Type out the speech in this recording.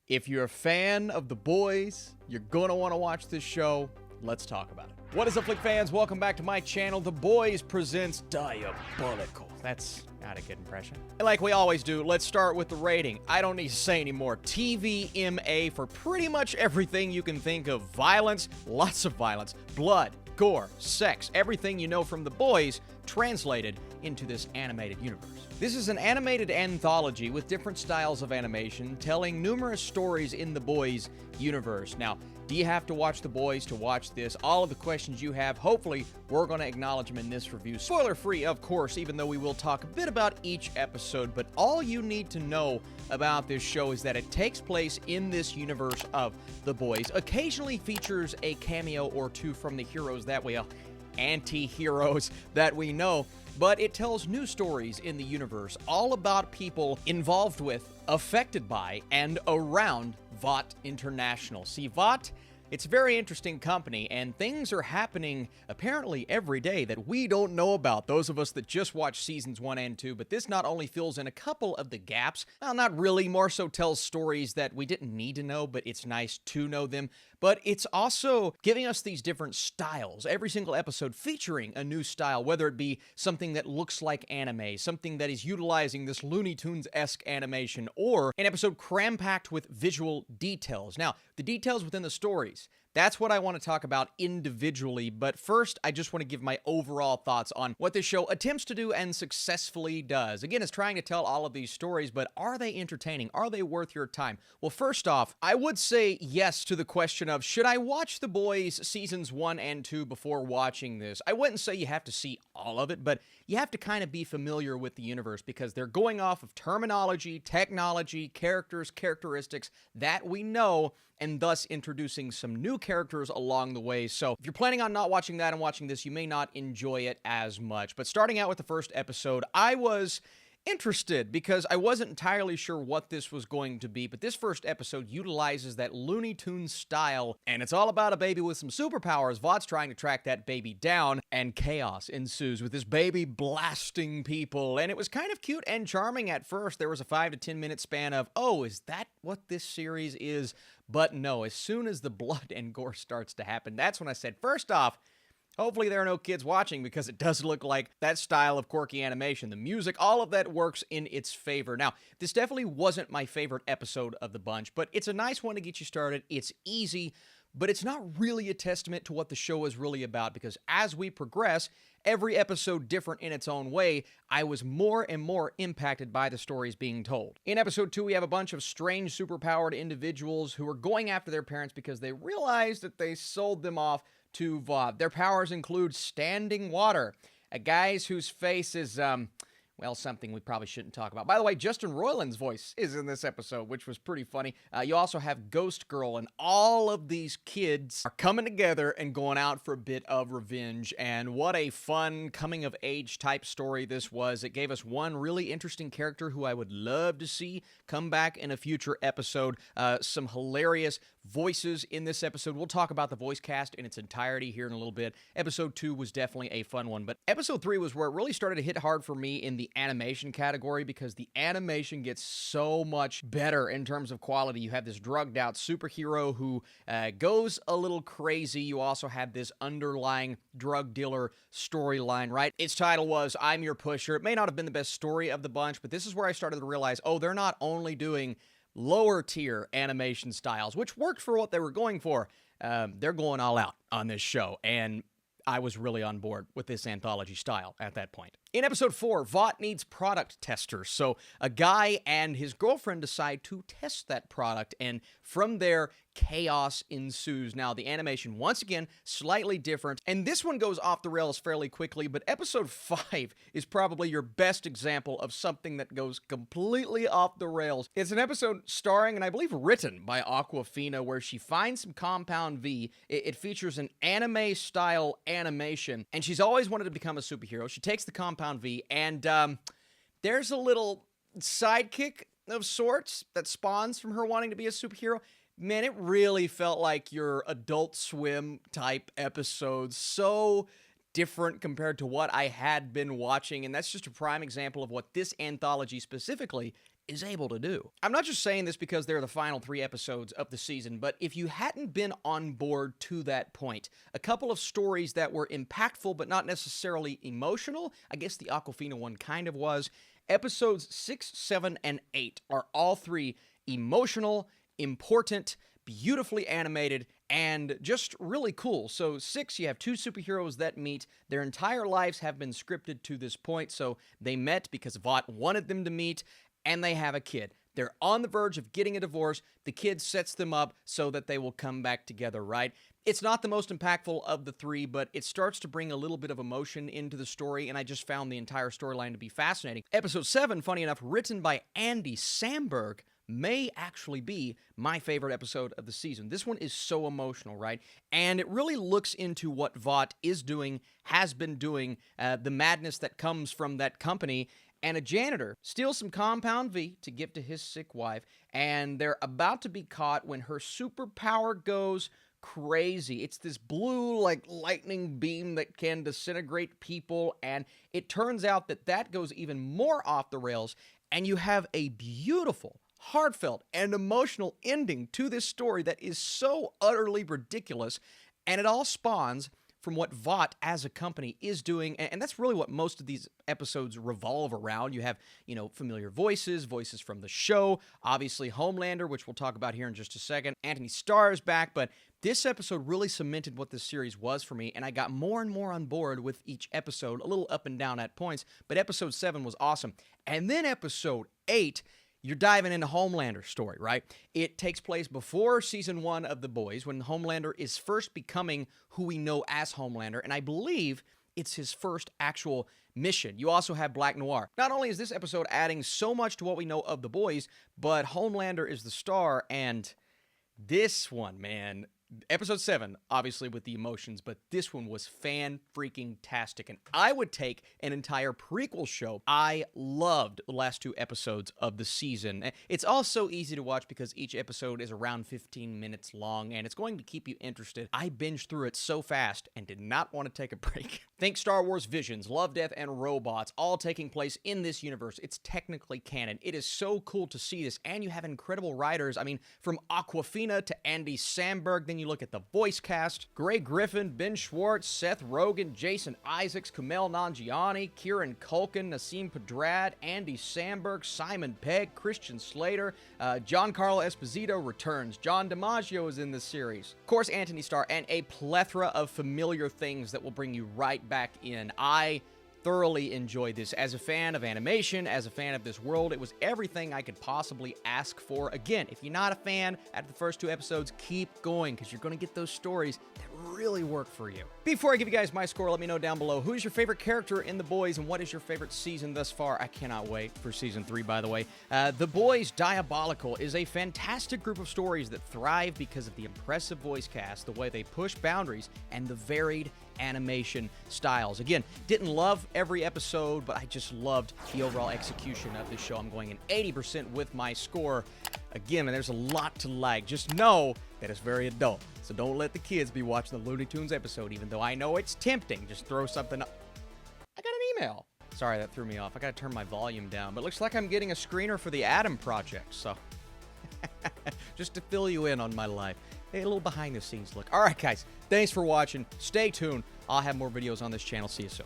If you're a fan of The Boys, you're gonna want to watch this show. Let's talk about it. What is up, Flick fans? Welcome back to my channel. The Boys presents Diabolical. That's not a good impression. And like we always do, let's start with the rating. I don't need to say anymore. TVMA for pretty much everything you can think of. Violence, lots of violence, blood, gore, sex, everything you know from The Boys translated into this animated universe. This is an animated anthology with different styles of animation telling numerous stories in The Boys universe. Now, do you have to watch The Boys to watch this? All of the questions you have, hopefully, we're going to acknowledge them in this review. Spoiler-free, of course, even though we will talk a bit about each episode, but all you need to know about this show is that it takes place in this universe of The Boys. Occasionally features a cameo or two from the heroes that we anti-heroes that we know, but it tells new stories in the universe, all about people involved with, affected by, and around Vought International. See, Vought, it's a very interesting company, and things are happening apparently every day that we don't know about, those of us that just watch seasons 1 and 2, but this not only fills in a couple of the gaps, well, not really, more so tells stories that we didn't need to know, but it's nice to know them, but it's also giving us these different styles, every single episode featuring a new style, whether it be something that looks like anime, something that is utilizing this Looney Tunes-esque animation, or an episode cram-packed with visual details. Now, the details within the stories, that's what I want to talk about individually, but first, I just want to give my overall thoughts on what this show attempts to do and successfully does. Again, it's trying to tell all of these stories, but are they entertaining? Are they worth your time? Well, first off, I would say yes to the question of, should I watch The Boys seasons 1 and 2 before watching this? I wouldn't say you have to see all of it, but you have to kind of be familiar with the universe because they're going off of terminology, technology, characters, characteristics that we know, and thus introducing some new characters along the way. So if you're planning on not watching that and watching this, you may not enjoy it as much. But starting out with the first episode, I was interested because I wasn't entirely sure what this was going to be, but this first episode utilizes that Looney Tunes style, and it's all about a baby with some superpowers. Vought's trying to track that baby down, and chaos ensues with this baby blasting people, and it was kind of cute and charming at first. There was a 5 to 10 minute span of, oh, is that what this series is? But no, as soon as the blood and gore starts to happen, that's when I said, first off, hopefully there are no kids watching because it does look like that style of quirky animation. The music, all of that works in its favor. Now, this definitely wasn't my favorite episode of the bunch, but it's a nice one to get you started. It's easy, but it's not really a testament to what the show is really about because as we progress, every episode different in its own way, I was more and more impacted by the stories being told. In episode 2, we have a bunch of strange superpowered individuals who are going after their parents because they realized that they sold them off to Vought. Their powers include standing water, a guy whose face is, well, something we probably shouldn't talk about. By the way, Justin Roiland's voice is in this episode, which was pretty funny. You also have Ghost Girl, and all of these kids are coming together and going out for a bit of revenge, and what a fun coming-of-age type story this was. It gave us one really interesting character who I would love to see come back in a future episode. Some hilarious voices in this episode. We'll talk about the voice cast in its entirety here in a little bit. Episode 2 was definitely a fun one, but episode 3 was where it really started to hit hard for me in the animation category because the animation gets so much better in terms of quality. You have this drugged out superhero who goes a little crazy. You also have this underlying drug dealer storyline, right? Its title was I'm Your Pusher. It may not have been the best story of the bunch, but this is where I started to realize, oh, they're not only doing lower tier animation styles, which worked for what they were going for. They're going all out on this show, and I was really on board with this anthology style at that point. In episode 4, Vought needs product testers, so a guy and his girlfriend decide to test that product, and from there, chaos ensues. Now, the animation, once again, slightly different, and this one goes off the rails fairly quickly, but episode 5 is probably your best example of something that goes completely off the rails. It's an episode starring, and I believe written by Awkwafina, where she finds some Compound V. It features an anime-style animation, and she's always wanted to become a superhero. She takes the Compound V, and there's a little sidekick of sorts that spawns from her wanting to be a superhero. Man, it really felt like your Adult Swim type episode. So different compared to what I had been watching, and that's just a prime example of what this anthology specifically is able to do. I'm not just saying this because they're the final 3 episodes of the season, but if you hadn't been on board to that point, a couple of stories that were impactful but not necessarily emotional, I guess the Aquafina one kind of was, episodes 6, 7, and 8 are all 3 emotional, important, beautifully animated, and just really cool. So 6, you have 2 superheroes that meet. Their entire lives have been scripted to this point, so they met because Vought wanted them to meet, and they have a kid. They're on the verge of getting a divorce. The kid sets them up so that they will come back together, right? It's not the most impactful of the 3, but it starts to bring a little bit of emotion into the story, and I just found the entire storyline to be fascinating. Episode 7, funny enough, written by Andy Samberg, may actually be my favorite episode of the season. This one is so emotional, right? And it really looks into what Vought is doing, has been doing, the madness that comes from that company, and a janitor steals some Compound V to give to his sick wife, and they're about to be caught when her superpower goes crazy. It's this blue, like, lightning beam that can disintegrate people, and it turns out that that goes even more off the rails, and you have a beautiful, heartfelt, and emotional ending to this story that is so utterly ridiculous, and it all spawns from what Vought as a company is doing, and that's really what most of these episodes revolve around. You have, familiar voices from the show, obviously Homelander, which we'll talk about here in just a second. Anthony Starr is back, but this episode really cemented what this series was for me, and I got more and more on board with each episode, a little up and down at points, but episode 7 was awesome. And then episode 8, you're diving into Homelander's story, right? It takes place before season 1 of The Boys, when Homelander is first becoming who we know as Homelander, and I believe it's his first actual mission. You also have Black Noir. Not only is this episode adding so much to what we know of The Boys, but Homelander is the star, and this one, man, episode 7, obviously with the emotions, but this one was fan-freaking-tastic, and I would take an entire prequel show. I loved the last 2 episodes of the season. It's all so easy to watch because each episode is around 15 minutes long, and it's going to keep you interested. I binged through it so fast and did not want to take a break. Think Star Wars Visions, Love, Death, and Robots, all taking place in this universe. It's technically canon. It is so cool to see this, and you have incredible writers. I mean, from Aquafina to Andy Samberg, then you look at the voice cast: Grey Griffin, Ben Schwartz, Seth Rogen, Jason Isaacs, Kumail Nanjiani, Kieran Culkin, Nassim Pedrad, Andy Samberg, Simon Pegg, Christian Slater, Giancarlo Esposito returns. John DiMaggio is in this series. Of course, Anthony Starr, and a plethora of familiar things that will bring you right back in. I thoroughly enjoyed this. As a fan of animation, as a fan of this world, it was everything I could possibly ask for. Again, if you're not a fan after the first 2 episodes, keep going, because you're going to get those stories that really work for you. Before I give you guys my score, let me know down below, who's your favorite character in The Boys, and what is your favorite season thus far? I cannot wait for season 3, by the way. The Boys Diabolical is a fantastic group of stories that thrive because of the impressive voice cast, the way they push boundaries, and the varied animation styles. Again, didn't love every episode, but I just loved the overall execution of this show. I'm going in 80% with my score. Again, and there's a lot to like. Just know that it's very adult, so don't let the kids be watching the Looney Tunes episode, even though I know it's tempting. Just throw something up. I got an email. Sorry, that threw me off. I gotta turn my volume down, but it looks like I'm getting a screener for the Adam Project, so just to fill you in on my life. Hey, a little behind the scenes look. All right, guys, thanks for watching. Stay tuned. I'll have more videos on this channel. See you soon.